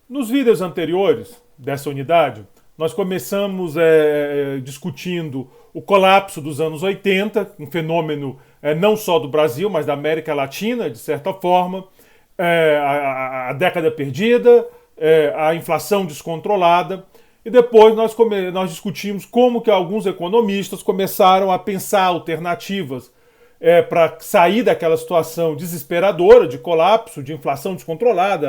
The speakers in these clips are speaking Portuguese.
Nos vídeos anteriores dessa unidade, nós começamos discutindo o colapso dos anos 80, um fenômeno não só do Brasil, mas da América Latina, de certa forma, a década perdida, a inflação descontrolada, e depois nós discutimos como que alguns economistas começaram a pensar alternativas para sair daquela situação desesperadora de colapso, de inflação descontrolada.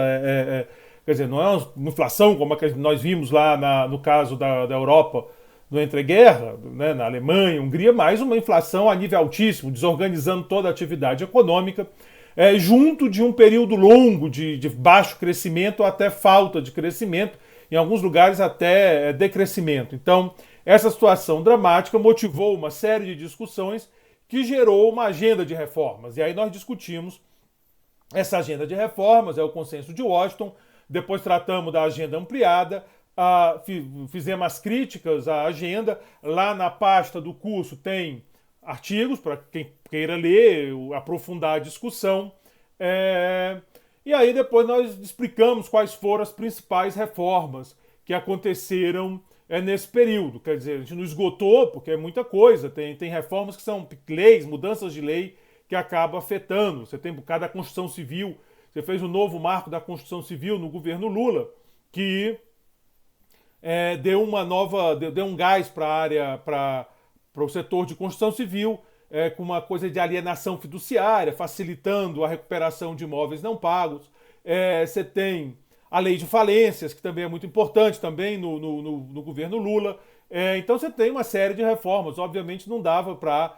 Quer dizer, não é uma inflação como a que nós vimos lá no caso da Europa no entreguerra, né, na Alemanha, Hungria, mas uma inflação a nível altíssimo, desorganizando toda a atividade econômica, junto de um período longo de baixo crescimento até falta de crescimento, em alguns lugares até decrescimento. Então, essa situação dramática motivou uma série de discussões que gerou uma agenda de reformas. E aí nós discutimos essa agenda de reformas, é o consenso de Washington, depois tratamos da agenda ampliada, fizemos as críticas à agenda. Lá na pasta do curso tem artigos para quem queira ler, aprofundar a discussão. E aí depois nós explicamos quais foram as principais reformas que aconteceram nesse período. Quer dizer, a gente não esgotou, porque é muita coisa. Tem reformas que são leis, mudanças de lei que acabam afetando. Você tem por causa da Constituição Civil. Você fez o novo marco da Constituição Civil no governo Lula, que deu um gás para a área, para o setor de construção civil, com uma coisa de alienação fiduciária, facilitando a recuperação de imóveis não pagos. Você tem a lei de falências, que também é muito importante também no governo Lula. Então você tem uma série de reformas. Obviamente não dava para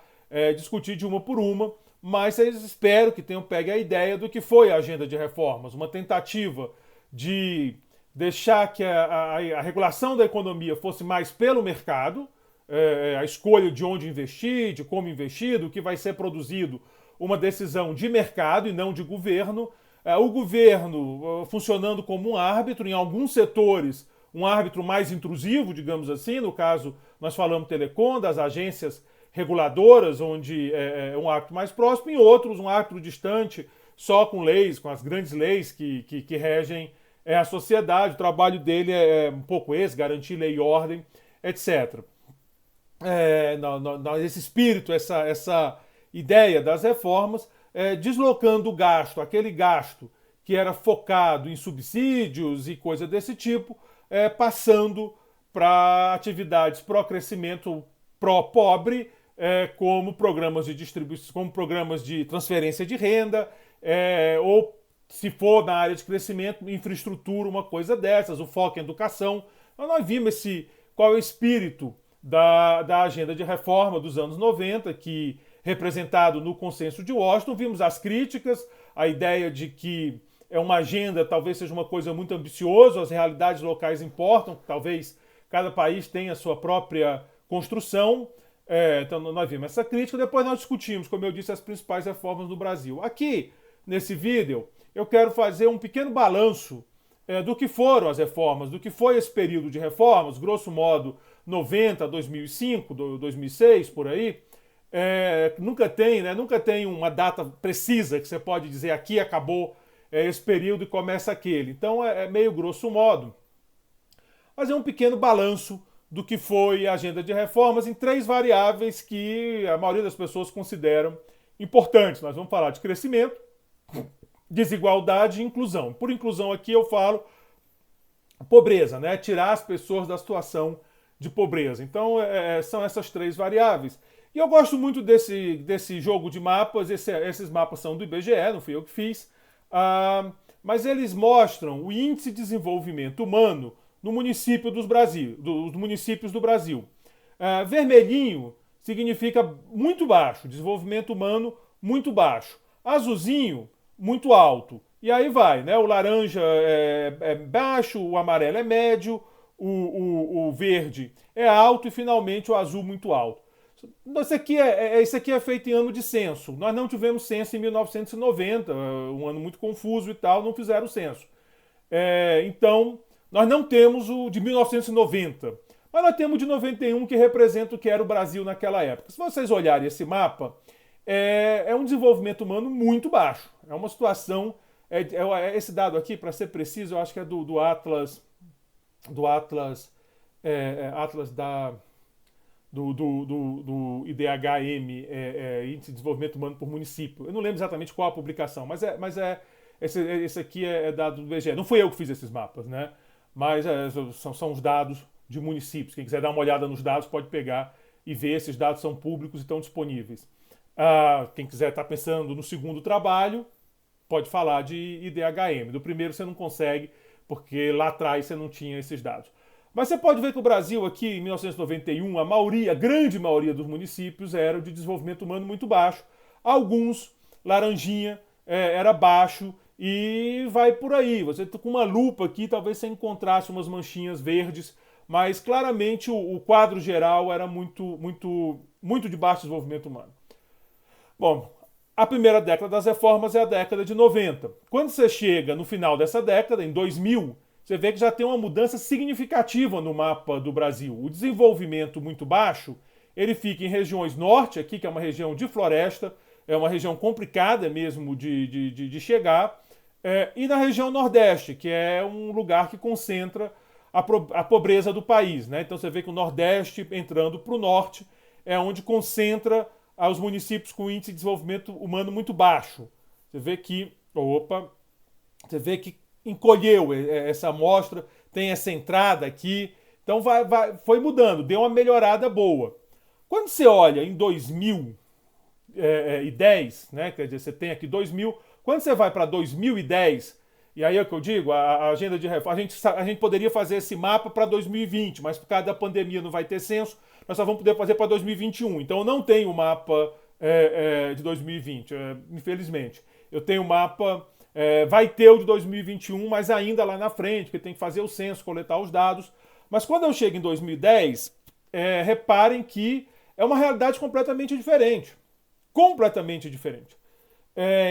discutir de uma por uma, mas vocês espero que tenham pegue a ideia do que foi a agenda de reformas. Uma tentativa de deixar que a regulação da economia fosse mais pelo mercado, a escolha de onde investir, de como investir, do que vai ser produzido, uma decisão de mercado e não de governo. O governo funcionando como um árbitro, em alguns setores, um árbitro mais intrusivo, digamos assim. No caso, nós falamos telecom, das agências reguladoras, onde é um árbitro mais próximo, em outros, um árbitro distante, só com leis, com as grandes leis que regem a sociedade. O trabalho dele é um pouco esse, garantir lei e ordem, etc. Esse espírito, essa ideia das reformas, deslocando o gasto, aquele gasto que era focado em subsídios e coisa desse tipo, passando para atividades pró-crescimento, pró-pobre, como programas de distribuição, como programas de transferência de renda, ou se for na área de crescimento, infraestrutura, uma coisa dessas, o foco em educação. Então, nós vimos qual é o espírito da agenda de reforma dos anos 90, que representado no consenso de Washington. Vimos as críticas, a ideia de que é uma agenda, talvez seja uma coisa muito ambiciosa, as realidades locais importam, talvez cada país tenha a sua própria construção. Então nós vimos essa crítica, depois nós discutimos, como eu disse, as principais reformas do Brasil. Aqui, nesse vídeo, eu quero fazer um pequeno balanço do que foram as reformas, do que foi esse período de reformas, grosso modo 90, 2005, 2006, por aí. Nunca tem uma data precisa que você pode dizer aqui acabou esse período e começa aquele. Então é meio grosso modo. Fazer um pequeno balanço do que foi a agenda de reformas em três variáveis que a maioria das pessoas consideram importantes. Nós vamos falar de crescimento, desigualdade e inclusão. Por inclusão aqui eu falo pobreza, né? Tirar as pessoas da situação de pobreza. Então são essas três variáveis. E eu gosto muito desse jogo de mapas. Esses mapas são do IBGE, não fui eu que fiz. Mas eles mostram o índice de desenvolvimento humano no município dos municípios do Brasil. Vermelhinho significa muito baixo, desenvolvimento humano muito baixo. Azulzinho, muito alto. E aí vai, né? O laranja é baixo, o amarelo é médio, o verde é alto e finalmente o azul muito alto. Isso aqui é feito em ano de censo. Nós não tivemos censo em 1990, um ano muito confuso e tal, não fizeram censo. Então, nós não temos o de 1990, mas nós temos o de 91, que representa o que era o Brasil naquela época. Se vocês olharem esse mapa, é um desenvolvimento humano muito baixo. É uma situação Esse dado aqui, para ser preciso, eu acho que é do Atlas, Atlas do IDHM, Índice de Desenvolvimento Humano por Município. Eu não lembro exatamente qual a publicação, mas esse aqui é dado do IBGE. Não fui eu que fiz esses mapas, né? Mas são os dados de municípios. Quem quiser dar uma olhada nos dados pode pegar e ver. Esses dados são públicos e estão disponíveis. Quem quiser estar pensando no segundo trabalho, pode falar de IDHM. Do primeiro você não consegue, porque lá atrás você não tinha esses dados. Mas você pode ver que o Brasil aqui, em 1991, a grande maioria dos municípios era de desenvolvimento humano muito baixo. Alguns, laranjinha, era baixo e vai por aí. Você com uma lupa aqui, talvez você encontrasse umas manchinhas verdes, mas claramente o quadro geral era muito de baixo desenvolvimento humano. Bom, a primeira década das reformas é a década de 90. Quando você chega no final dessa década, em 2000, você vê que já tem uma mudança significativa no mapa do Brasil. O desenvolvimento muito baixo, ele fica em regiões norte, aqui que é uma região de floresta, é uma região complicada mesmo de chegar, e na região nordeste, que é um lugar que concentra a pobreza do país, né? Então você vê que o nordeste, entrando para o norte, é onde concentra os municípios com índice de desenvolvimento humano muito baixo. Você vê que encolheu essa amostra, tem essa entrada aqui, então foi mudando, deu uma melhorada boa. Quando você olha em 2010, né, quer dizer, você tem aqui 2000, quando você vai para 2010, e aí é o que eu digo, a agenda de reforma, a gente poderia fazer esse mapa para 2020, mas por causa da pandemia não vai ter censo, nós só vamos poder fazer para 2021. Então eu não tenho o mapa de 2020, infelizmente. Eu tenho o mapa, vai ter o de 2021, mas ainda lá na frente, porque tem que fazer o censo, coletar os dados. Mas quando eu chego em 2010, reparem que é uma realidade completamente diferente. Completamente diferente.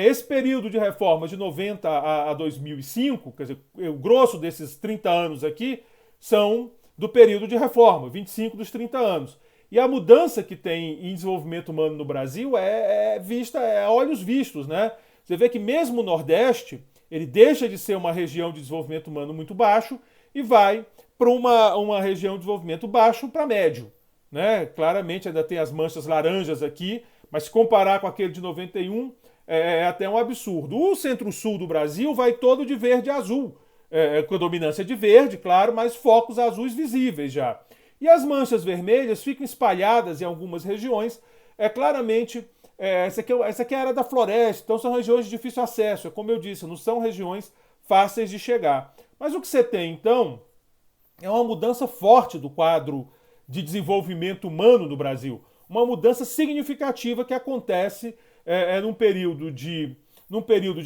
Esse período de reformas de 90 a 2005, quer dizer, o grosso desses 30 anos aqui, são do período de reforma, 25 dos 30 anos. E a mudança que tem em desenvolvimento humano no Brasil é vista a olhos vistos, né? Você vê que mesmo o Nordeste, ele deixa de ser uma região de desenvolvimento humano muito baixo e vai para uma região de desenvolvimento baixo para médio, né? Claramente ainda tem as manchas laranjas aqui, mas se comparar com aquele de 91, é até um absurdo. O centro-sul do Brasil vai todo de verde e azul, com dominância de verde, claro, mas focos azuis visíveis já. E as manchas vermelhas ficam espalhadas em algumas regiões. Claramente, essa aqui é a área da floresta, então são regiões de difícil acesso. Como eu disse, não são regiões fáceis de chegar. Mas o que você tem, então, é uma mudança forte do quadro de desenvolvimento humano no Brasil. Uma mudança significativa que acontece num período de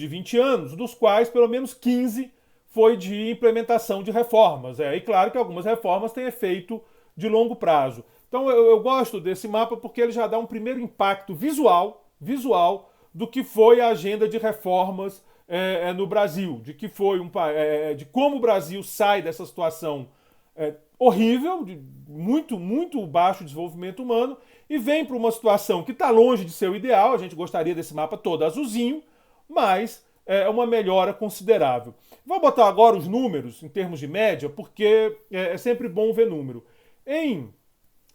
20 anos, dos quais pelo menos 15 foi de implementação de reformas. E claro que algumas reformas têm efeito de longo prazo. Então eu gosto desse mapa porque ele já dá um primeiro impacto visual do que foi a agenda de reformas no Brasil, de como o Brasil sai dessa situação horrível, de muito baixo desenvolvimento humano, e vem para uma situação que está longe de ser o ideal. A gente gostaria desse mapa todo azulzinho, mas é uma melhora considerável. Vou botar agora os números em termos de média, porque é sempre bom ver número. Em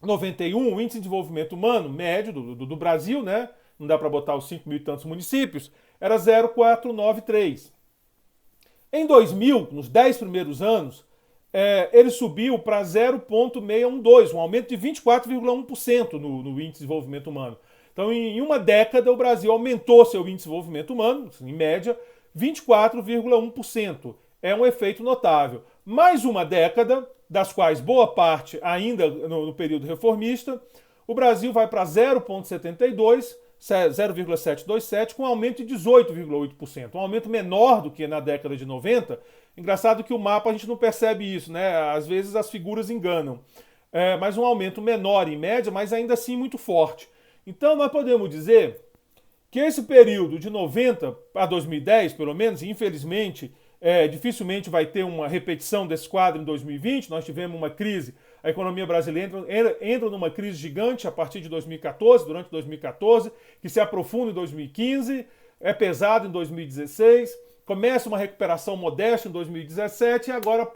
91, o índice de desenvolvimento humano médio do Brasil, né? Não dá para botar os 5 mil e tantos municípios, era 0,493. Em 2000, nos 10 primeiros anos, ele subiu para 0,612, um aumento de 24,1% no índice de desenvolvimento humano. Então, em uma década, o Brasil aumentou seu índice de desenvolvimento humano, em média, 24,1%. É um efeito notável. Mais uma década, das quais boa parte ainda no período reformista, o Brasil vai para 0,727, com um aumento de 18,8%. Um aumento menor do que na década de 90. Engraçado que o mapa a gente não percebe isso, né? Às vezes as figuras enganam. Mas um aumento menor em média, mas ainda assim muito forte. Então nós podemos dizer que esse período de 90 a 2010, pelo menos, infelizmente, dificilmente vai ter uma repetição desse quadro em 2020. Nós tivemos uma crise, a economia brasileira entra numa crise gigante a partir de 2014, durante 2014, que se aprofunda em 2015, é pesado em 2016, começa uma recuperação modesta em 2017 e agora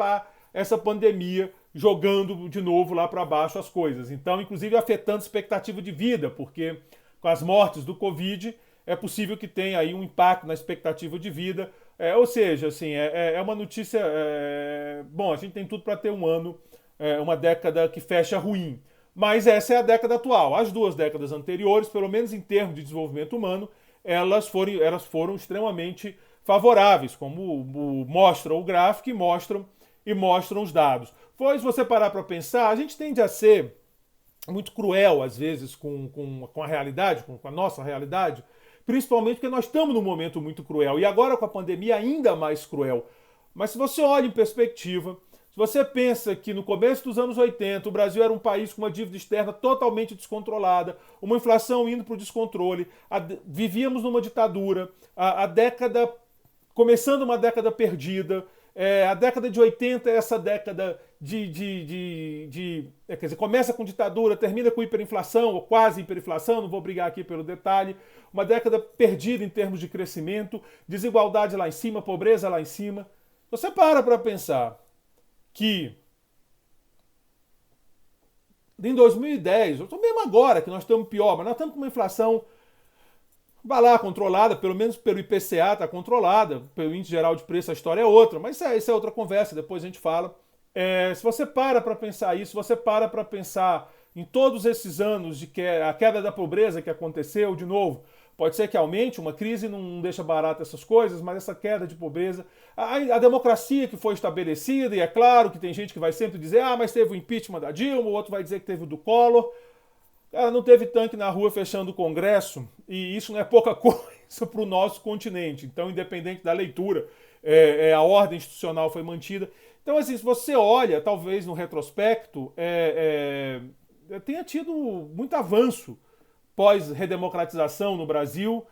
essa pandemia jogando de novo lá para baixo as coisas. Então, inclusive afetando a expectativa de vida, porque com as mortes do Covid é possível que tenha aí um impacto na expectativa de vida. Ou seja, assim, é uma notícia... bom, a gente tem tudo para ter um ano, uma década que fecha ruim. Mas essa é a década atual. As 2 décadas anteriores, pelo menos em termos de desenvolvimento humano, elas foram extremamente favoráveis, como mostra o gráfico e mostram os dados. Pois, se você parar para pensar, a gente tende a ser muito cruel, às vezes, com a realidade, com a nossa realidade, principalmente porque nós estamos num momento muito cruel. E agora, com a pandemia, ainda mais cruel. Mas se você olha em perspectiva, se você pensa que no começo dos anos 80 o Brasil era um país com uma dívida externa totalmente descontrolada, uma inflação indo para o descontrole, vivíamos numa ditadura, a década, começando uma década perdida, a década de 80 é essa década quer dizer, começa com ditadura, termina com hiperinflação, ou quase hiperinflação, não vou brigar aqui pelo detalhe, uma década perdida em termos de crescimento, desigualdade lá em cima, pobreza lá em cima. Você para pensar que em 2010, mesmo agora que nós estamos pior, mas nós estamos com uma inflação, vai lá, controlada, pelo menos pelo IPCA está controlada, pelo índice geral de preço a história é outra, mas isso é outra conversa, depois a gente fala. Se você para pensar isso, se você para pensar em todos esses anos de a queda da pobreza que aconteceu, de novo, pode ser que aumente, uma crise não deixa barato essas coisas, mas essa queda de pobreza, a democracia que foi estabelecida, e é claro que tem gente que vai sempre dizer, mas teve o impeachment da Dilma, o outro vai dizer que teve o do Collor. Cara, não teve tanque na rua fechando o Congresso, e isso não é pouca coisa para o nosso continente. Então, independente da leitura, a ordem institucional foi mantida. Então, assim, se você olha, talvez no retrospecto, tenha tido muito avanço pós-redemocratização no Brasil,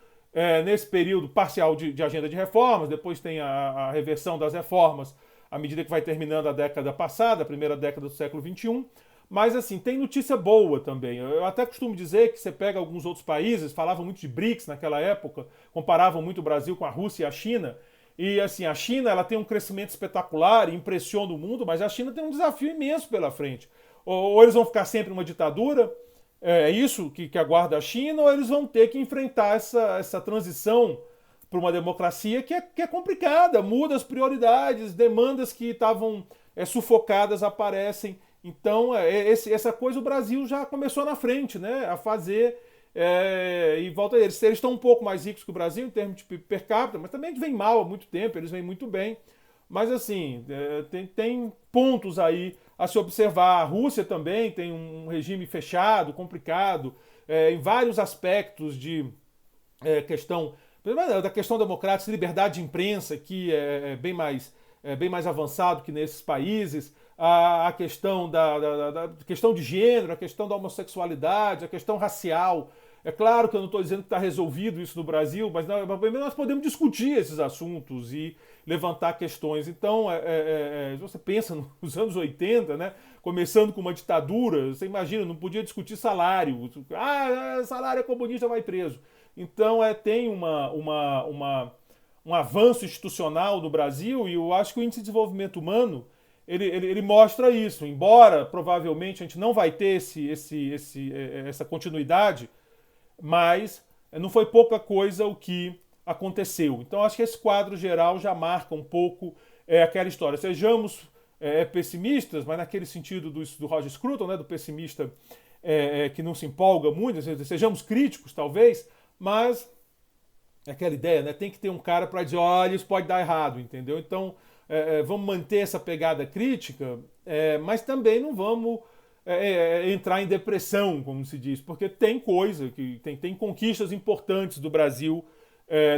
nesse período parcial de agenda de reformas, depois tem a reversão das reformas à medida que vai terminando a década passada, a primeira década do século XXI. Mas, assim, tem notícia boa também. Eu até costumo dizer que você pega alguns outros países, falavam muito de BRICS naquela época, comparavam muito o Brasil com a Rússia e a China. E, assim, a China ela tem um crescimento espetacular, impressiona o mundo, mas a China tem um desafio imenso pela frente. Ou eles vão ficar sempre numa ditadura, é isso que aguarda a China, ou eles vão ter que enfrentar essa transição para uma democracia que é complicada, muda as prioridades, demandas que estavam sufocadas aparecem. Então, essa coisa o Brasil já começou na frente, né, a fazer, e volta a eles. Eles estão um pouco mais ricos que o Brasil em termos de per capita, mas também vem mal há muito tempo, eles vêm muito bem. Mas, assim, tem pontos aí a se observar. A Rússia também tem um regime fechado, complicado, em vários aspectos de questão democrática, liberdade de imprensa, que é bem mais avançado que nesses países. A questão da questão de gênero, a questão da homossexualidade, a questão racial. É claro que eu não estou dizendo que está resolvido isso no Brasil, mas nós podemos discutir esses assuntos e levantar questões. Então, você pensa nos anos 80, né, começando com uma ditadura, você imagina, não podia discutir salário. Salário é comunista, vai preso. Então, tem um avanço institucional no Brasil, e eu acho que o Índice de Desenvolvimento Humano ele mostra isso. Embora provavelmente a gente não vai ter essa continuidade, mas não foi pouca coisa o que aconteceu. Então acho que esse quadro geral já marca um pouco aquela história. Sejamos pessimistas, mas naquele sentido do Roger Scruton, né, do pessimista que não se empolga muito, sejamos críticos talvez, mas é aquela ideia, né, tem que ter um cara para dizer, olha, isso pode dar errado, entendeu? Então vamos manter essa pegada crítica, mas também não vamos entrar em depressão, como se diz, porque tem coisa, tem conquistas importantes do Brasil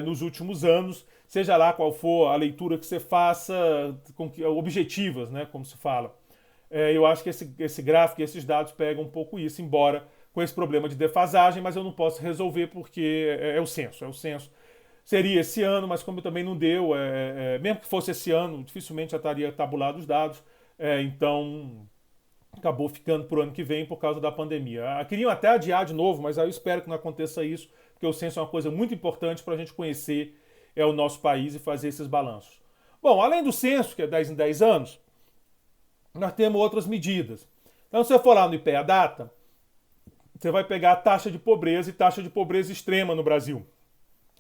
nos últimos anos, seja lá qual for a leitura que você faça, objetivas, né, como se fala. Eu acho que esse gráfico e esses dados pegam um pouco isso, embora com esse problema de defasagem, mas eu não posso resolver porque é o censo. Seria esse ano, mas como também não deu, mesmo que fosse esse ano, dificilmente já estaria tabulado os dados, então acabou ficando para o ano que vem por causa da pandemia. Queriam até adiar de novo, mas aí eu espero que não aconteça isso, porque o censo é uma coisa muito importante para a gente conhecer é o nosso país e fazer esses balanços. Bom, além do censo, que é 10 em 10 anos, nós temos outras medidas. Então, se você for lá no IPEA Data, você vai pegar a taxa de pobreza e taxa de pobreza extrema no Brasil.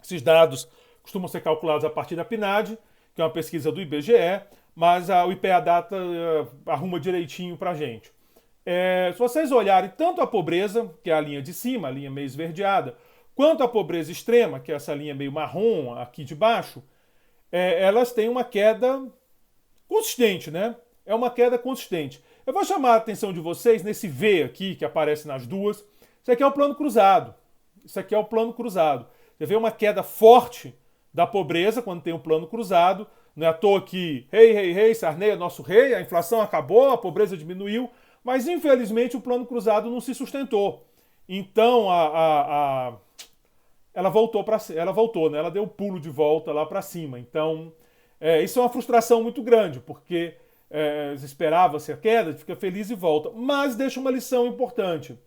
Esses dados costumam ser calculados a partir da PNAD, que é uma pesquisa do IBGE, mas o IPEA Data arruma direitinho para a gente. Se vocês olharem tanto a pobreza, que é a linha de cima, a linha meio esverdeada, quanto a pobreza extrema, que é essa linha meio marrom aqui de baixo, elas têm uma queda consistente, né? É uma queda consistente. Eu vou chamar a atenção de vocês nesse V aqui, que aparece nas duas. Isso aqui é o plano cruzado. Isso aqui é o plano cruzado. Você vê uma queda forte da pobreza quando tem um plano cruzado. Não é à toa que rei, Sarney é nosso rei, a inflação acabou, a pobreza diminuiu, mas infelizmente o plano cruzado não se sustentou. Então ela voltou, né? Ela deu um pulo de volta lá para cima. Então isso é uma frustração muito grande, porque esperava-se a queda, fica feliz e volta. Mas deixa uma lição importante.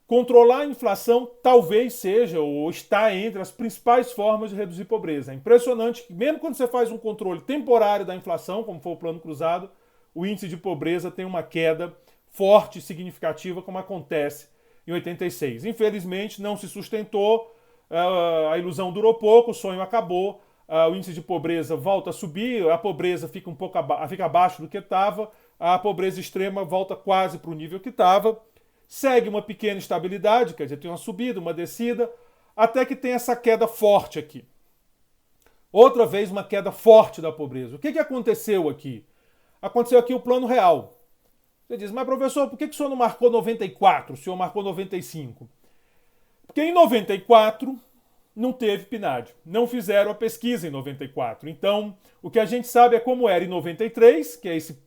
Controlar a inflação talvez seja ou está entre as principais formas de reduzir pobreza. É impressionante que mesmo quando você faz um controle temporário da inflação, como foi o plano cruzado, o índice de pobreza tem uma queda forte e significativa, como acontece em 86. Infelizmente não se sustentou, a ilusão durou pouco, o sonho acabou, o índice de pobreza volta a subir, a pobreza fica um pouco fica abaixo do que estava, a pobreza extrema volta quase para o nível que estava. Segue uma pequena estabilidade, quer dizer, tem uma subida, uma descida, até que tem essa queda forte aqui. Outra vez uma queda forte da pobreza. O que aconteceu aqui? Aconteceu aqui o plano real. Você diz, mas professor, por que o senhor não marcou 94? O senhor marcou 95? Porque em 94 não teve PNAD. Não fizeram a pesquisa em 94. Então, o que a gente sabe é como era em 93, que é esse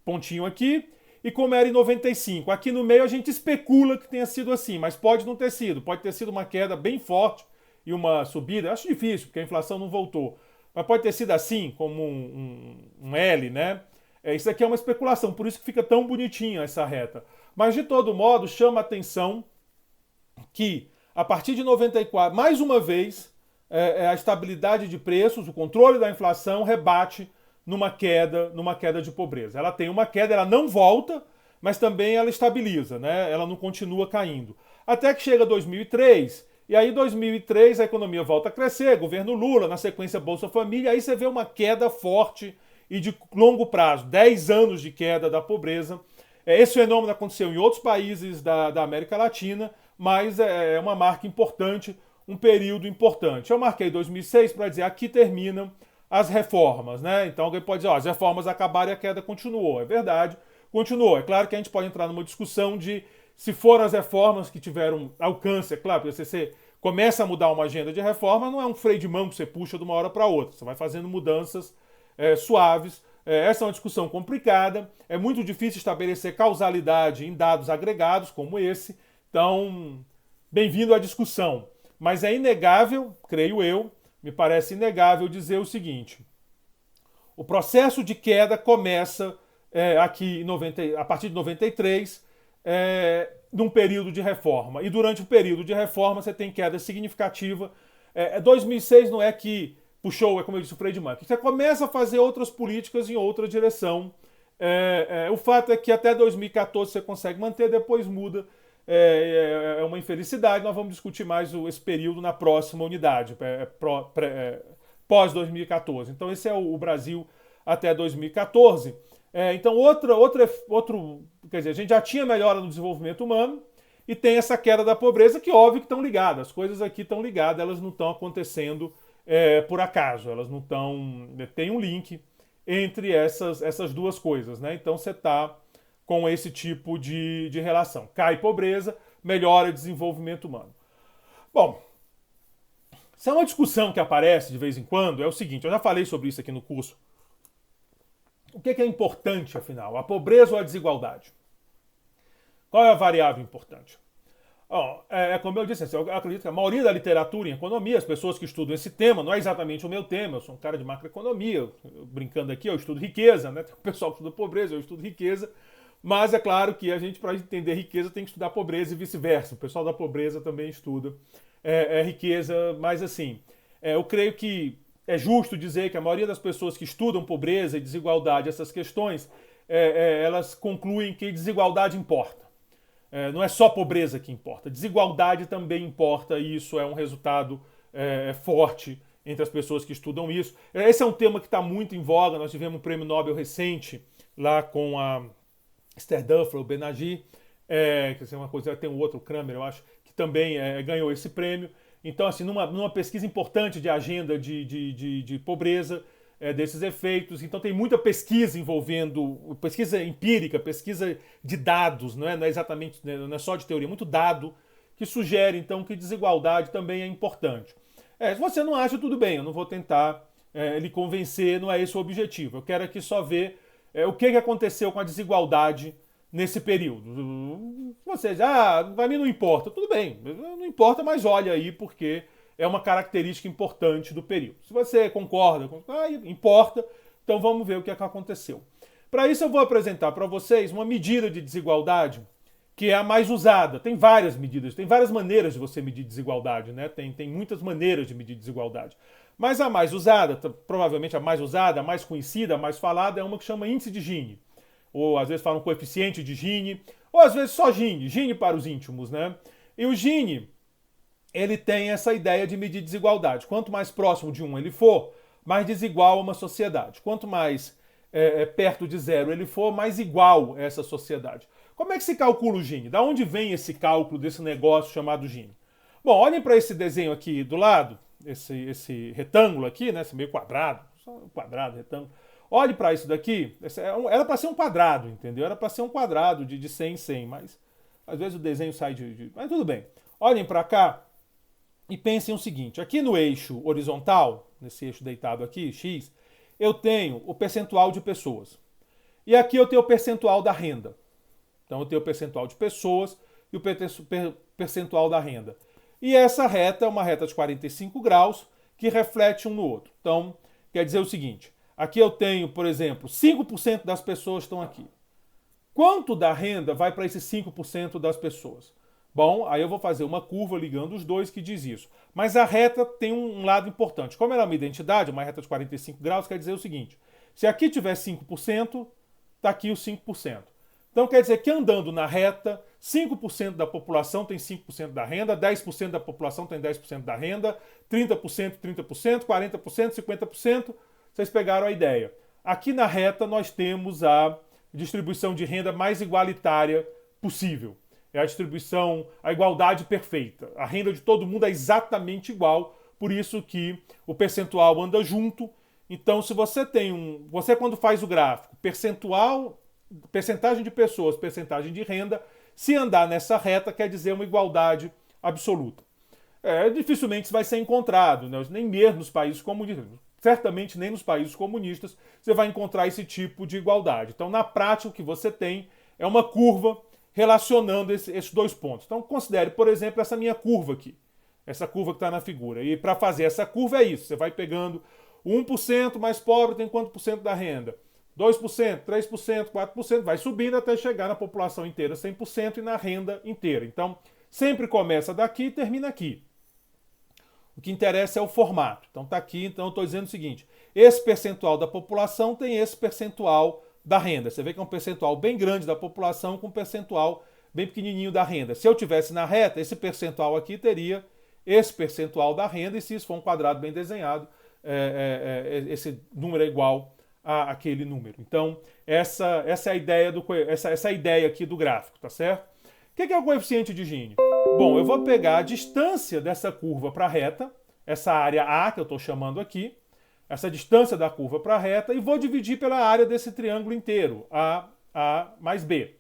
pontinho aqui, e como era em 95. Aqui no meio a gente especula que tenha sido assim, mas pode não ter sido. Pode ter sido uma queda bem forte e uma subida. Acho difícil, porque a inflação não voltou. Mas pode ter sido assim, como um L, né? Isso aqui é uma especulação, por isso que fica tão bonitinha essa reta. Mas, de todo modo, chama a atenção que, a partir de 94, mais uma vez, a estabilidade de preços, o controle da inflação rebate numa queda de pobreza. Ela tem uma queda, ela não volta, mas também ela estabiliza, né? Ela não continua caindo. Até que chega 2003, e aí 2003 a economia volta a crescer, governo Lula, na sequência Bolsa Família, aí você vê uma queda forte e de longo prazo, 10 anos de queda da pobreza. Esse fenômeno aconteceu em outros países da América Latina, mas é uma marca importante, um período importante. Eu marquei 2006 para dizer aqui terminam as reformas, né? Então alguém pode dizer, as reformas acabaram e a queda continuou. É verdade, continuou. É claro que a gente pode entrar numa discussão de se foram as reformas que tiveram alcance, é claro, porque você começa a mudar uma agenda de reforma, não é um freio de mão que você puxa de uma hora para outra. Você vai fazendo mudanças suaves. Essa é uma discussão complicada. É muito difícil estabelecer causalidade em dados agregados como esse. Então, bem-vindo à discussão. Mas é inegável, creio eu, me parece inegável dizer o seguinte: o processo de queda começa aqui a partir de 93, num período de reforma. E durante o período de reforma você tem queda significativa. 2006 não é que puxou, como eu disse, o freio de mão. Você começa a fazer outras políticas em outra direção. O fato é que até 2014 você consegue manter, depois muda. É uma infelicidade. Nós vamos discutir mais esse período na próxima unidade, pós-2014. Então esse é o Brasil até 2014. Então quer dizer, a gente já tinha melhora no desenvolvimento humano e tem essa queda da pobreza que óbvio que estão ligadas. As coisas aqui estão ligadas, elas não estão acontecendo por acaso, elas não estão... Tem um link entre essas duas coisas, né? Então você está com esse tipo de relação. Cai pobreza, melhora desenvolvimento humano. Bom, se é uma discussão que aparece de vez em quando, é o seguinte, eu já falei sobre isso aqui no curso. O que é importante, afinal? A pobreza ou a desigualdade? Qual é a variável importante? Como eu disse, eu acredito que a maioria da literatura em economia, as pessoas que estudam esse tema, não é exatamente o meu tema, eu sou um cara de macroeconomia, brincando aqui, eu estudo riqueza, né? Tem o pessoal que estuda pobreza, eu estudo riqueza, mas é claro que a gente, para entender riqueza, tem que estudar pobreza e vice-versa. O pessoal da pobreza também estuda riqueza, mas assim, Eu creio que é justo dizer que a maioria das pessoas que estudam pobreza e desigualdade, essas questões, elas concluem que desigualdade importa. Não é só pobreza que importa, desigualdade também importa, e isso é um resultado forte entre as pessoas que estudam isso. Esse é um tema que está muito em voga. Nós tivemos um prêmio Nobel recente lá com a Esther Duflo, o Benaghi, que é uma coisa, tem um outro, Kramer, eu acho, que também ganhou esse prêmio. Então, assim, numa pesquisa importante de agenda de pobreza, desses efeitos. Então tem muita pesquisa envolvendo, pesquisa empírica, pesquisa de dados, não é exatamente, não é só de teoria, muito dado que sugere então que desigualdade também é importante. Se você não acha, tudo bem, eu não vou tentar lhe convencer, não é esse o objetivo. Eu quero aqui só ver o que aconteceu com a desigualdade nesse período. Você diz, para mim não importa. Tudo bem, não importa, mas olha aí, porque é uma característica importante do período. Se você concorda, importa, então vamos ver o que aconteceu. Para isso eu vou apresentar para vocês uma medida de desigualdade que é a mais usada. Tem várias medidas, tem várias maneiras de você medir desigualdade, né? Tem muitas maneiras de medir desigualdade. Mas a mais usada, provavelmente a mais usada, a mais conhecida, a mais falada, é uma que chama índice de Gini. Ou às vezes falam coeficiente de Gini, ou às vezes só Gini, Gini para os íntimos, né? E o Gini, ele tem essa ideia de medir desigualdade. Quanto mais próximo de 1 ele for, mais desigual é uma sociedade. Quanto mais perto de 0 ele for, mais igual é essa sociedade. Como é que se calcula o Gini? Da onde vem esse cálculo desse negócio chamado Gini? Bom, olhem para esse desenho aqui do lado, esse retângulo aqui, né? Esse meio quadrado, só um quadrado, retângulo. Olhe para isso daqui, era para ser um quadrado, entendeu? Era para ser um quadrado de 100 em 100, mas às vezes o desenho sai Mas tudo bem. Olhem para cá e pensem o seguinte, aqui no eixo horizontal, nesse eixo deitado aqui, X, eu tenho o percentual de pessoas. E aqui eu tenho o percentual da renda. Então eu tenho o percentual de pessoas e o percentual da renda. E essa reta é uma reta de 45 graus que reflete um no outro. Então, quer dizer o seguinte, aqui eu tenho, por exemplo, 5% das pessoas estão aqui. Quanto da renda vai para esses 5% das pessoas? Bom, aí eu vou fazer uma curva ligando os dois que diz isso. Mas a reta tem um lado importante. Como ela é uma identidade, uma reta de 45 graus, quer dizer o seguinte, se aqui tiver 5%, está aqui os 5%. Então quer dizer que andando na reta, 5% da população tem 5% da renda, 10% da população tem 10% da renda, 30%, 30%, 40%, 50%. Vocês pegaram a ideia. Aqui na reta nós temos a distribuição de renda mais igualitária possível. É a distribuição, a igualdade perfeita. A renda de todo mundo é exatamente igual, por isso que o percentual anda junto. Então se você tem você quando faz o gráfico, percentagem de pessoas, percentagem de renda, se andar nessa reta quer dizer uma igualdade absoluta. Dificilmente isso vai ser encontrado, né? Nem mesmo nos países comunistas. Certamente nem nos países comunistas você vai encontrar esse tipo de igualdade. Então, na prática, o que você tem é uma curva relacionando esses dois pontos. Então, considere, por exemplo, essa minha curva aqui. Essa curva que está na figura. E para fazer essa curva é isso. Você vai pegando 1% mais pobre tem quanto por cento da renda? 2%, 3%, 4%, vai subindo até chegar na população inteira 100% e na renda inteira. Então, sempre começa daqui e termina aqui. O que interessa é o formato. Então está aqui, então eu estou dizendo o seguinte, esse percentual da população tem esse percentual da renda. Você vê que é um percentual bem grande da população com um percentual bem pequenininho da renda. Se eu tivesse na reta, esse percentual aqui teria esse percentual da renda, e se isso for um quadrado bem desenhado, esse número é igual àquele número. Então, essa é a ideia essa ideia aqui do gráfico, tá certo? O que é o coeficiente de Gini? Bom, eu vou pegar a distância dessa curva para a reta, essa área A que eu estou chamando aqui, essa distância da curva para a reta, e vou dividir pela área desse triângulo inteiro, A mais B.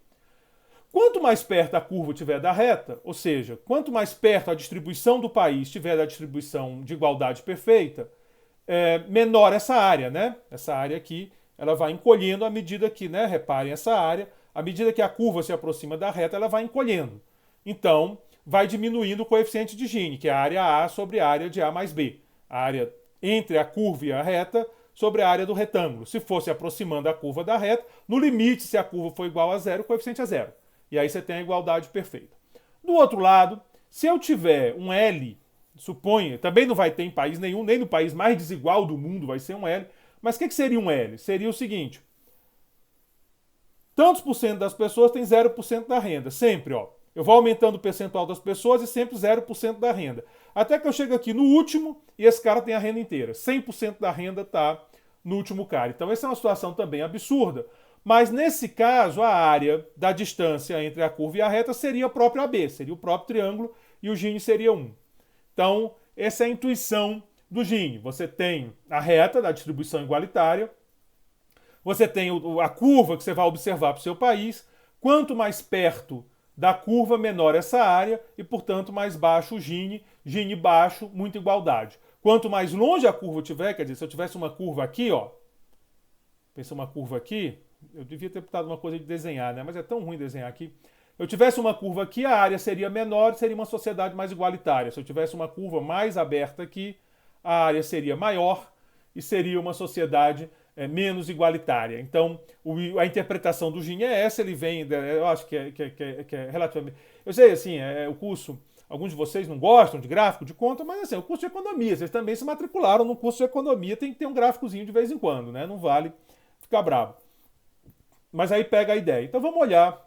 Quanto mais perto a curva estiver da reta, ou seja, quanto mais perto a distribuição do país estiver da distribuição de igualdade perfeita, menor essa área, né? Essa área aqui, ela vai encolhendo à medida que, né? Reparem essa área, à medida que a curva se aproxima da reta, ela vai encolhendo. Então, vai diminuindo o coeficiente de Gini, que é a área A sobre a área de A mais B. A área entre a curva e a reta sobre a área do retângulo. Se fosse aproximando a curva da reta, no limite, se a curva for igual a zero, o coeficiente é zero. E aí você tem a igualdade perfeita. Do outro lado, se eu tiver um L, Suponha, também não vai ter em país nenhum, nem no país mais desigual do mundo vai ser um L. Mas o que seria um L? Seria o seguinte: tantos por cento das pessoas tem 0% da renda. Sempre, ó. Eu vou aumentando o percentual das pessoas e sempre 0% da renda. Até que eu chego aqui no último e esse cara tem a renda inteira. 100% da renda está no último cara. Então essa é uma situação também absurda. Mas nesse caso, a área da distância entre a curva e a reta seria o próprio AB, seria o próprio triângulo e o Gini seria 1. Então, essa é a intuição do Gini. Você tem a reta da distribuição igualitária, você tem a curva que você vai observar para o seu país. Quanto mais perto da curva, menor essa área e, portanto, mais baixo o Gini. Gini baixo, muita igualdade. Quanto mais longe a curva tiver, quer dizer, se eu tivesse uma curva aqui, ó, pensa uma curva aqui, eu devia ter botado uma coisa de desenhar, né? Mas é tão ruim desenhar aqui. Eu tivesse uma curva aqui, a área seria menor, seria uma sociedade mais igualitária. Se eu tivesse uma curva mais aberta aqui, a área seria maior e seria uma sociedade menos igualitária. Então, a interpretação do Gini é essa, ele vem, eu acho que é relativamente... Eu sei, assim, o curso, alguns de vocês não gostam de gráfico, de conta, mas assim, é o curso de economia, vocês também se matricularam no curso de economia, tem que ter um gráficozinho de vez em quando, né? Não vale ficar bravo. Mas aí pega a ideia. Então vamos olhar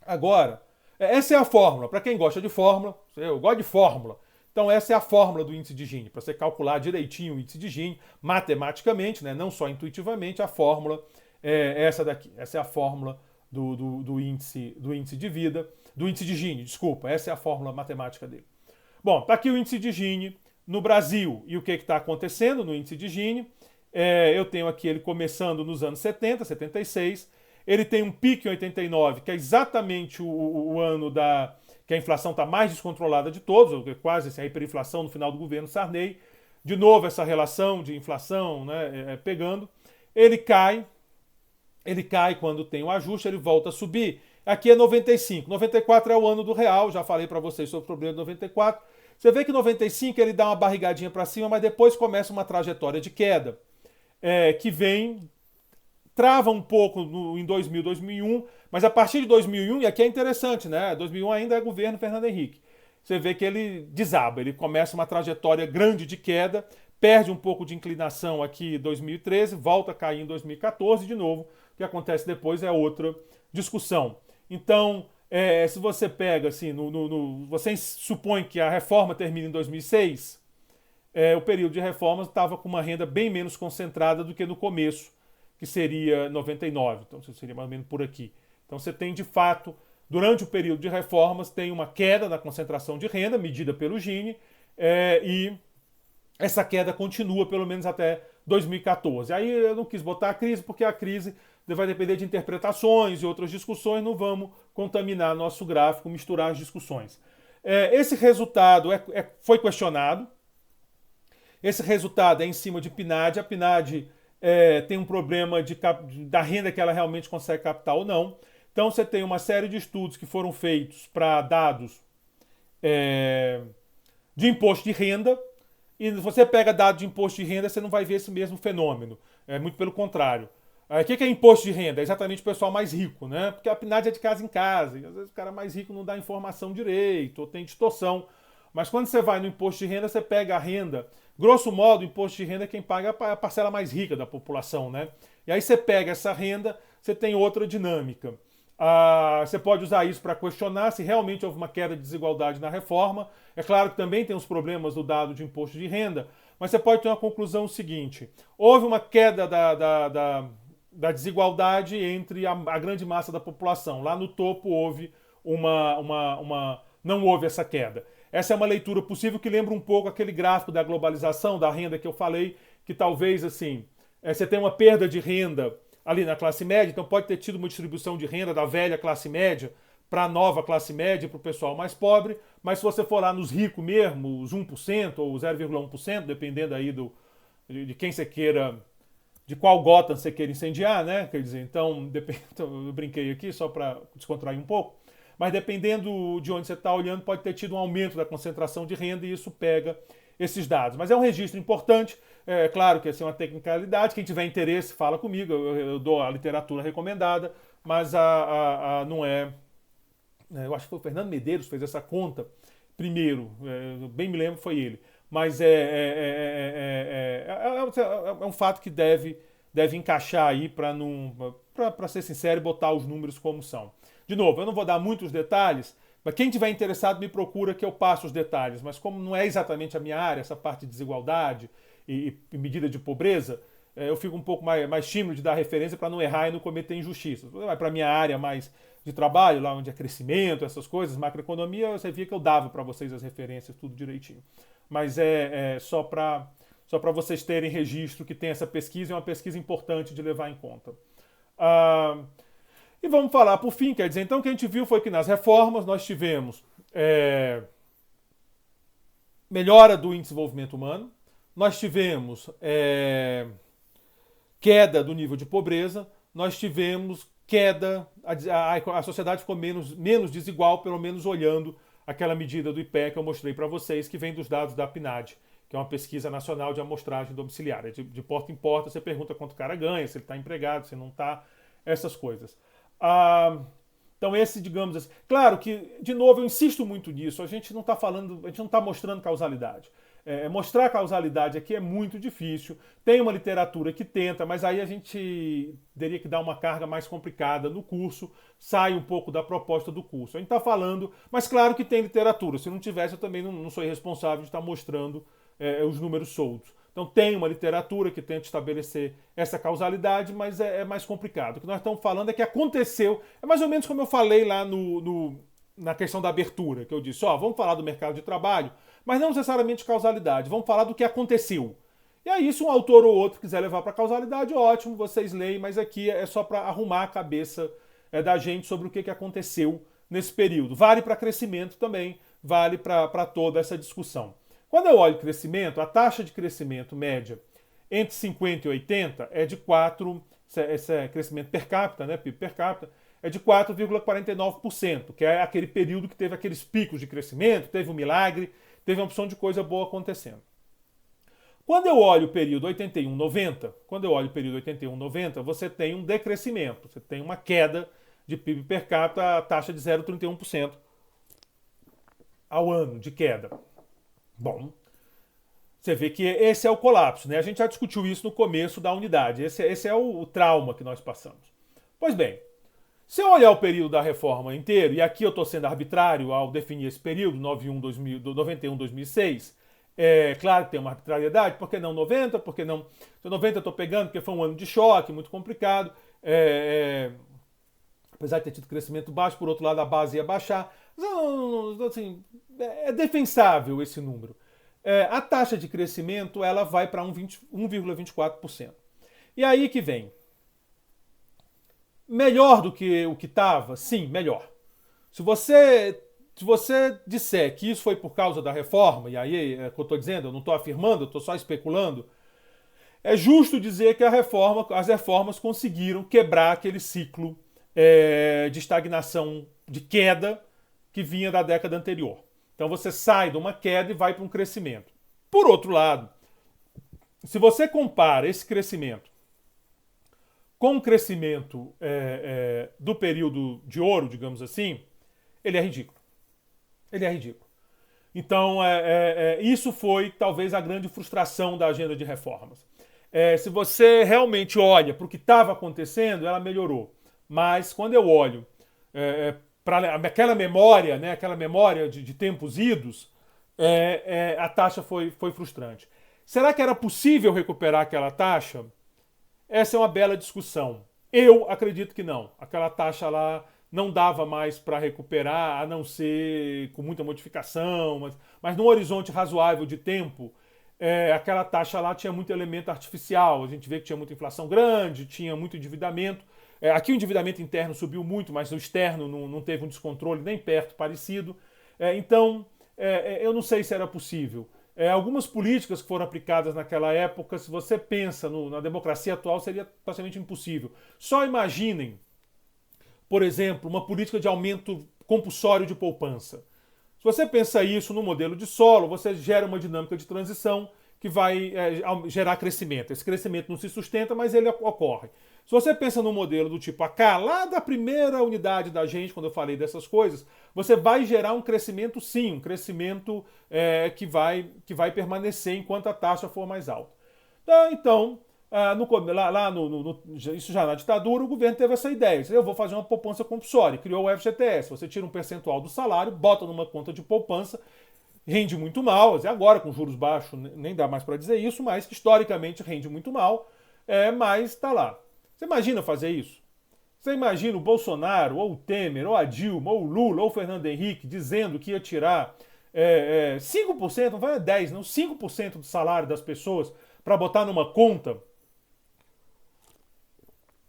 agora. Essa é a fórmula. Para quem gosta de fórmula, eu gosto de fórmula. Então essa é a fórmula do índice de Gini. Para você calcular direitinho o índice de Gini, matematicamente, né, não só intuitivamente, a fórmula é essa daqui. Essa é a fórmula do índice de vida, do índice de Gini, desculpa. Essa é a fórmula matemática dele. Bom, está aqui o índice de Gini no Brasil. E o que está acontecendo no índice de Gini? Eu tenho aqui ele começando nos anos 70, 76. Ele tem um pico em 89, que é exatamente o ano que a inflação está mais descontrolada de todos, quase assim, a hiperinflação no final do governo Sarney. De novo, essa relação de inflação, né, pegando. Ele cai quando tem o ajuste, ele volta a subir. Aqui é 95. 94 é o ano do real, já falei para vocês sobre o problema de 94. Você vê que 95 ele dá uma barrigadinha para cima, mas depois começa uma trajetória de queda, que vem... Trava um pouco em 2000, 2001, mas a partir de 2001, e aqui é interessante, né? 2001 ainda é governo Fernando Henrique. Você vê que ele desaba, ele começa uma trajetória grande de queda, perde um pouco de inclinação aqui em 2013, volta a cair em 2014 de novo. O que acontece depois é outra discussão. Então, se você pega assim, você supõe que a reforma termina em 2006, o período de reformas estava com uma renda bem menos concentrada do que no começo, que seria 99, então seria mais ou menos por aqui. Então você tem, de fato, durante o período de reformas, tem uma queda na concentração de renda, medida pelo Gini, e essa queda continua pelo menos até 2014. Aí eu não quis botar a crise, porque a crise vai depender de interpretações e outras discussões, não vamos contaminar nosso gráfico, misturar as discussões. Esse resultado foi questionado, esse resultado é em cima de PNAD, a PNAD... tem um problema da renda que ela realmente consegue captar ou não. Então você tem uma série de estudos que foram feitos para dados de imposto de renda, e você pega dados de imposto de renda, você não vai ver esse mesmo fenômeno. Muito pelo contrário. O que é imposto de renda? É exatamente o pessoal mais rico, né? Porque a PNAD é de casa em casa, e às vezes o cara mais rico não dá informação direito, ou tem distorção. Mas quando você vai no imposto de renda, você pega a renda. Grosso modo, o imposto de renda é quem paga a parcela mais rica da população, né? E aí você pega essa renda, você tem outra dinâmica. Você pode usar isso para questionar se realmente houve uma queda de desigualdade na reforma. É claro que também tem os problemas do dado de imposto de renda, mas você pode ter uma conclusão seguinte: houve uma queda da desigualdade entre a grande massa da população. Lá no topo houve não houve essa queda. Essa é uma leitura possível que lembra um pouco aquele gráfico da globalização, da renda que eu falei, que talvez assim, você tem uma perda de renda ali na classe média, então pode ter tido uma distribuição de renda da velha classe média para a nova classe média, para o pessoal mais pobre, mas se você for lá nos ricos mesmo, os 1% ou 0,1%, dependendo aí de quem você queira, de qual Gotham você queira incendiar, né? Quer dizer, então, eu brinquei aqui só para descontrair um pouco, mas dependendo de onde você está olhando, pode ter tido um aumento da concentração de renda e isso pega esses dados. Mas é um registro importante, é claro que essa é uma tecnicalidade, quem tiver interesse fala comigo, eu dou a literatura recomendada, mas não é... Eu acho que foi o Fernando Medeiros que fez essa conta, primeiro, bem me lembro, foi ele. Mas é um fato que deve encaixar aí para ser sincero e botar os números como são. De novo, eu não vou dar muitos detalhes, mas quem tiver interessado me procura que eu passe os detalhes. Mas como não é exatamente a minha área, essa parte de desigualdade e medida de pobreza, eu fico um pouco mais tímido de dar referência para não errar e não cometer injustiças. Vai para a minha área mais de trabalho, lá onde é crescimento, essas coisas, macroeconomia, você via que eu dava para vocês as referências, tudo direitinho. Mas é só para vocês terem registro que tem essa pesquisa, é uma pesquisa importante de levar em conta. E vamos falar por fim, quer dizer, então o que a gente viu foi que nas reformas nós tivemos melhora do índice de desenvolvimento humano, nós tivemos queda do nível de pobreza, nós tivemos queda, a sociedade ficou menos desigual, pelo menos olhando aquela medida do IPEA que eu mostrei para vocês, que vem dos dados da PNAD, que é uma pesquisa nacional de amostragem domiciliar. De porta em porta, você pergunta quanto o cara ganha, se ele está empregado, se não está, essas coisas. Então esse, digamos assim, claro que, de novo, eu insisto muito nisso, a gente não está mostrando causalidade. Mostrar causalidade aqui é muito difícil, tem uma literatura que tenta, mas aí a gente teria que dar uma carga mais complicada no curso, sai um pouco da proposta do curso. A gente está falando, mas claro que tem literatura, se não tivesse eu também não sou responsável de estar mostrando os números soltos. Então tem uma literatura que tenta estabelecer essa causalidade, mas é mais complicado. O que nós estamos falando é que aconteceu, é mais ou menos como eu falei lá na questão da abertura, que eu disse, vamos falar do mercado de trabalho, mas não necessariamente causalidade, vamos falar do que aconteceu. E aí, se um autor ou outro quiser levar para causalidade, ótimo, vocês leem, mas aqui é só para arrumar a cabeça da gente sobre o que aconteceu nesse período. Vale para crescimento também, vale para toda essa discussão. Quando eu olho crescimento, a taxa de crescimento média entre 50 e 80 é de 4, esse é crescimento per capita, né, PIB per capita, é de 4,49%, que é aquele período que teve aqueles picos de crescimento, teve um milagre, teve uma opção de coisa boa acontecendo. Quando eu olho o período 81-90, você tem um decrescimento, você tem uma queda de PIB per capita, a taxa de 0,31% ao ano de queda. Bom, você vê que esse é o colapso, né? A gente já discutiu isso no começo da unidade, esse é o trauma que nós passamos. Pois bem, se eu olhar o período da reforma inteiro, e aqui eu estou sendo arbitrário ao definir esse período, 91-2006, claro que tem uma arbitrariedade, por que não 90? Por que não 90 eu estou pegando, porque foi um ano de choque, muito complicado, apesar de ter tido crescimento baixo, por outro lado a base ia baixar, assim, é defensável esse número. A taxa de crescimento ela vai para 1,24%. E aí que vem. Melhor do que o que estava? Sim, melhor. Se você disser que isso foi por causa da reforma, e aí é o que eu estou dizendo, eu não estou afirmando, eu estou só especulando, é justo dizer que as reformas conseguiram quebrar aquele ciclo de estagnação, de queda que vinha da década anterior. Então você sai de uma queda e vai para um crescimento. Por outro lado, se você compara esse crescimento com o crescimento do período de ouro, digamos assim, ele é ridículo. Ele é ridículo. Então, isso foi talvez a grande frustração da agenda de reformas. Se você realmente olha para o que estava acontecendo, ela melhorou. Mas quando eu olho para aquela memória, né, aquela memória de tempos idos, a taxa foi frustrante. Será que era possível recuperar aquela taxa? Essa é uma bela discussão. Eu acredito que não. Aquela taxa lá não dava mais para recuperar, a não ser com muita modificação, mas num horizonte razoável de tempo, aquela taxa lá tinha muito elemento artificial. A gente vê que tinha muita inflação grande, tinha muito endividamento. Aqui o endividamento interno subiu muito, mas o externo não teve um descontrole nem perto parecido. Então, eu não sei se era possível. Algumas políticas que foram aplicadas naquela época, se você pensa na democracia atual, seria praticamente impossível. Só imaginem, por exemplo, uma política de aumento compulsório de poupança. Se você pensa isso no modelo de solo, você gera uma dinâmica de transição que vai gerar crescimento. Esse crescimento não se sustenta, mas ele ocorre. Se você pensa num modelo do tipo AK, lá da primeira unidade da gente, quando eu falei dessas coisas, você vai gerar um crescimento sim, um crescimento que vai permanecer enquanto a taxa for mais alta. Então, isso já na ditadura, o governo teve essa ideia. Eu vou fazer uma poupança compulsória. Criou o FGTS. Você tira um percentual do salário, bota numa conta de poupança, rende muito mal. Agora, com juros baixos, nem dá mais para dizer isso, mas que historicamente rende muito mal. Mas está lá. Você imagina fazer isso? Você imagina o Bolsonaro, ou o Temer, ou a Dilma, ou o Lula, ou o Fernando Henrique dizendo que ia tirar 5%, não vai 10%, não, 5% do salário das pessoas para botar numa conta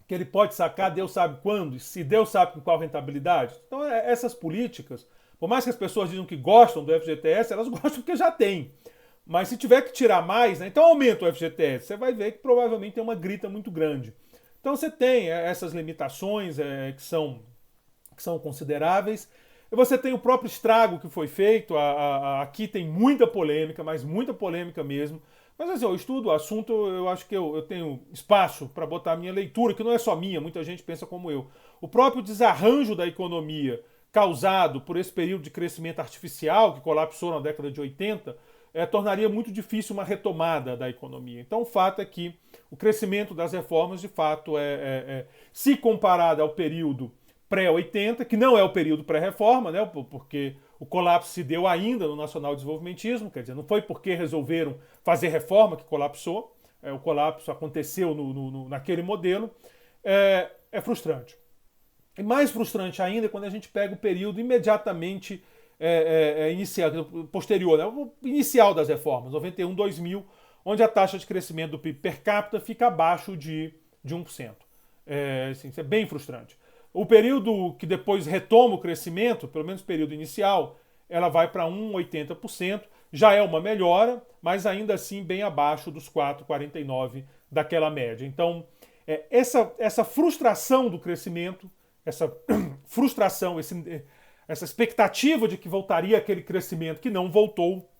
que ele pode sacar, Deus sabe quando, e se Deus sabe com qual rentabilidade. Então, essas políticas, por mais que as pessoas digam que gostam do FGTS, elas gostam porque já tem. Mas se tiver que tirar mais, né, então aumenta o FGTS. Você vai ver que provavelmente tem uma grita muito grande. Então você tem essas limitações que são consideráveis. E você tem o próprio estrago que foi feito. Aqui tem muita polêmica, mas muita polêmica mesmo. Mas assim, eu estudo o assunto, eu acho que eu tenho espaço para botar a minha leitura, que não é só minha, muita gente pensa como eu. O próprio desarranjo da economia causado por esse período de crescimento artificial que colapsou na década de 80, tornaria muito difícil uma retomada da economia. Então o fato é que o crescimento das reformas, de fato, se comparado ao período pré-80, que não é o período pré-reforma, né, porque o colapso se deu ainda no nacional-desenvolvimentismo, quer dizer, não foi porque resolveram fazer reforma que colapsou, o colapso aconteceu naquele modelo, é frustrante. E mais frustrante ainda é quando a gente pega o período imediatamente inicial, posterior, né, o inicial das reformas, 91, 2000, onde a taxa de crescimento do PIB per capita fica abaixo de 1%. Assim, isso é bem frustrante. O período que depois retoma o crescimento, pelo menos o período inicial, ela vai para 1,80%, já é uma melhora, mas ainda assim bem abaixo dos 4,49% daquela média. Então, essa frustração do crescimento, essa frustração, essa expectativa de que voltaria aquele crescimento que não voltou.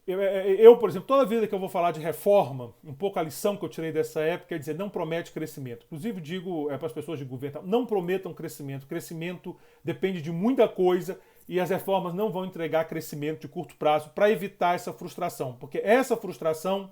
Eu, por exemplo, toda vida que eu vou falar de reforma, um pouco a lição que eu tirei dessa época é dizer, não promete crescimento. Inclusive digo para as pessoas de governo, não prometam crescimento. Crescimento depende de muita coisa e as reformas não vão entregar crescimento de curto prazo para evitar essa frustração. Porque essa frustração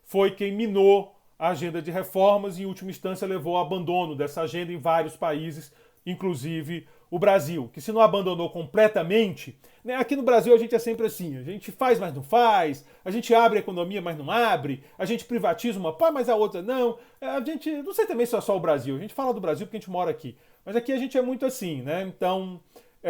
foi quem minou a agenda de reformas e, em última instância, levou ao abandono dessa agenda em vários países, inclusive o Brasil, que se não abandonou completamente, né, aqui no Brasil a gente é sempre assim, a gente faz, mas não faz, a gente abre a economia, mas não abre, a gente privatiza uma pá, mas a outra não, a gente, não sei também se é só o Brasil, a gente fala do Brasil porque a gente mora aqui, mas aqui a gente é muito assim, né, então,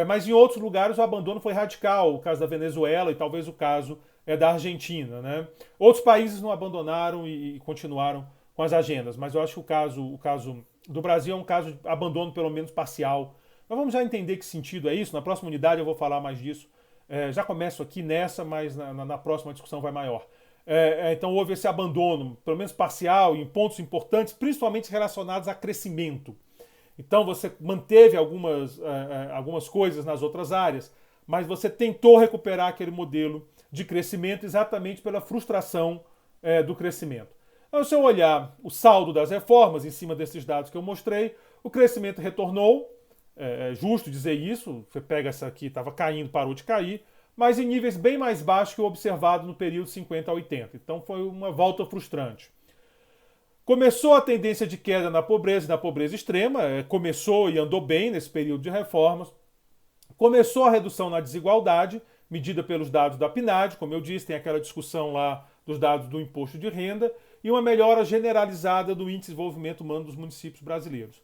mas em outros lugares o abandono foi radical, o caso da Venezuela e talvez o caso da Argentina, né, outros países não abandonaram e continuaram com as agendas, mas eu acho que o caso do Brasil é um caso de abandono pelo menos parcial. Mas vamos já entender que sentido é isso. Na próxima unidade eu vou falar mais disso. Já começo aqui nessa, mas na próxima discussão vai maior. Então houve esse abandono, pelo menos parcial, em pontos importantes, principalmente relacionados a crescimento. Então você manteve algumas coisas nas outras áreas, mas você tentou recuperar aquele modelo de crescimento exatamente pela frustração do crescimento. Então, se eu olhar o saldo das reformas em cima desses dados que eu mostrei, o crescimento retornou, é justo dizer isso, você pega essa aqui, estava caindo, parou de cair, mas em níveis bem mais baixos que o observado no período 50 a 80. Então foi uma volta frustrante. Começou a tendência de queda na pobreza e na pobreza extrema, começou e andou bem nesse período de reformas. Começou a redução na desigualdade, medida pelos dados da PNAD, como eu disse, tem aquela discussão lá dos dados do imposto de renda, e uma melhora generalizada do índice de desenvolvimento humano dos municípios brasileiros.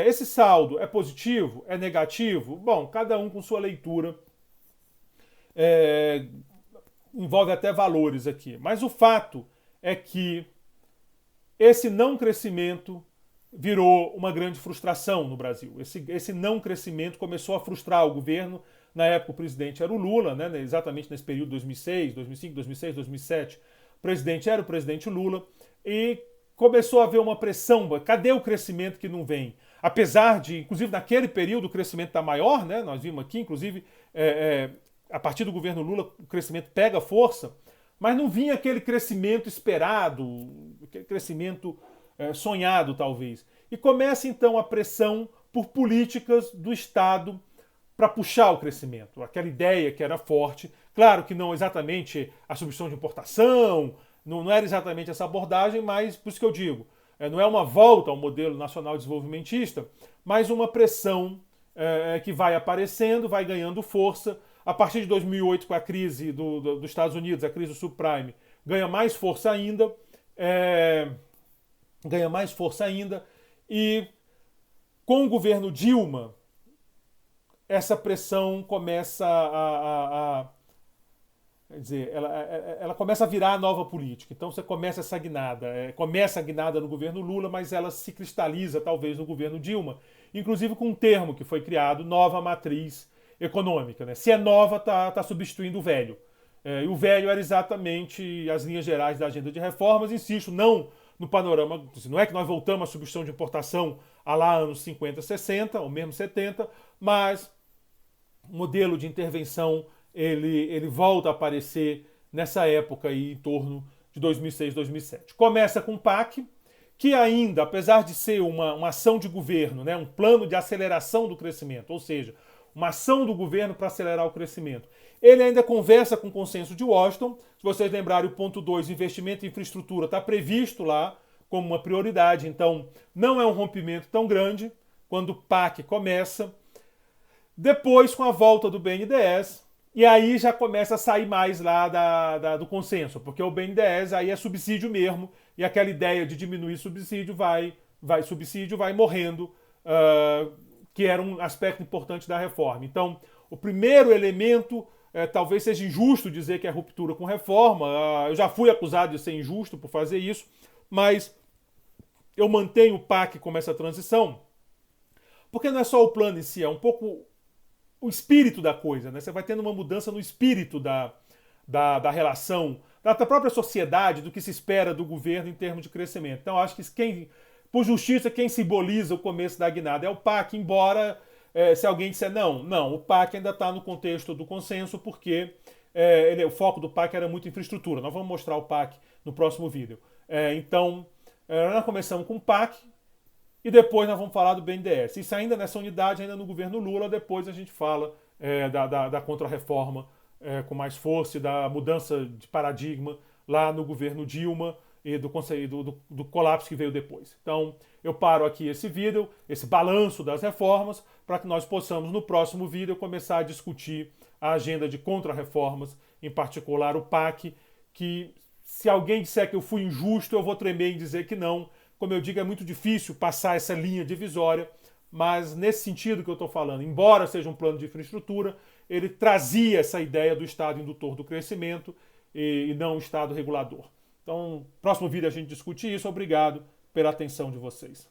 Esse saldo é positivo? É negativo? Bom, cada um com sua leitura. Envolve até valores aqui. Mas o fato é que esse não crescimento virou uma grande frustração no Brasil. Esse não crescimento começou a frustrar o governo. Na época o presidente era o Lula, né, exatamente nesse período 2006, 2005, 2006, 2007. O presidente era o presidente Lula e começou a haver uma pressão. Cadê o crescimento que não vem? Apesar de, inclusive naquele período, o crescimento está maior, né? Nós vimos aqui, inclusive, a partir do governo Lula, o crescimento pega força, mas não vinha aquele crescimento esperado, aquele crescimento sonhado, talvez. E começa então a pressão por políticas do Estado para puxar o crescimento. Aquela ideia que era forte, claro que não exatamente a substituição de importação, não era exatamente essa abordagem, mas por isso que eu digo, não é uma volta ao modelo nacional desenvolvimentista, mas uma pressão que vai aparecendo, vai ganhando força. A partir de 2008, com a crise dos Estados Unidos, a crise do subprime, ganha mais força ainda, e com o governo Dilma, essa pressão começa quer dizer, ela começa a virar a nova política. Então você começa essa guinada. Começa a guinada no governo Lula, mas ela se cristaliza talvez no governo Dilma, inclusive com um termo que foi criado, nova matriz econômica. Né? Se é nova, está substituindo o velho. E o velho era exatamente as linhas gerais da agenda de reformas, insisto, não no panorama, não é que nós voltamos à substituição de importação a lá anos 50, 60, ou mesmo 70, mas o modelo de intervenção ele volta a aparecer nessa época aí, em torno de 2006, 2007. Começa com o PAC, que ainda, apesar de ser uma ação de governo, né, um plano de aceleração do crescimento, ou seja, uma ação do governo para acelerar o crescimento, ele ainda conversa com o consenso de Washington. Se vocês lembrarem, o ponto 2, investimento em infraestrutura, está previsto lá como uma prioridade, então não é um rompimento tão grande quando o PAC começa. Depois, com a volta do BNDES, e aí já começa a sair mais lá do consenso, porque o BNDES aí é subsídio mesmo, e aquela ideia de diminuir subsídio vai morrendo, que era um aspecto importante da reforma. Então, o primeiro elemento, talvez seja injusto dizer que é ruptura com reforma, eu já fui acusado de ser injusto por fazer isso, mas eu mantenho o PAC como essa transição, porque não é só o plano em si, é um pouco o espírito da coisa, né? Você vai tendo uma mudança no espírito da relação, da própria sociedade, do que se espera do governo em termos de crescimento. Então, acho que por justiça, quem simboliza o começo da guinada é o PAC, embora se alguém disser não, o PAC ainda está no contexto do consenso, porque o foco do PAC era muito infraestrutura. Nós vamos mostrar o PAC no próximo vídeo. Então, nós começamos com o PAC, e depois nós vamos falar do BNDES. Isso ainda nessa unidade, ainda no governo Lula, depois a gente fala da contra-reforma com mais força e da mudança de paradigma lá no governo Dilma e do colapso que veio depois. Então, eu paro aqui esse vídeo, esse balanço das reformas, para que nós possamos, no próximo vídeo, começar a discutir a agenda de contra-reformas, em particular o PAC, que se alguém disser que eu fui injusto, eu vou tremer em dizer que não. Como eu digo, é muito difícil passar essa linha divisória, mas nesse sentido que eu estou falando, embora seja um plano de infraestrutura, ele trazia essa ideia do Estado indutor do crescimento e não o Estado regulador. Então, no próximo vídeo a gente discute isso. Obrigado pela atenção de vocês.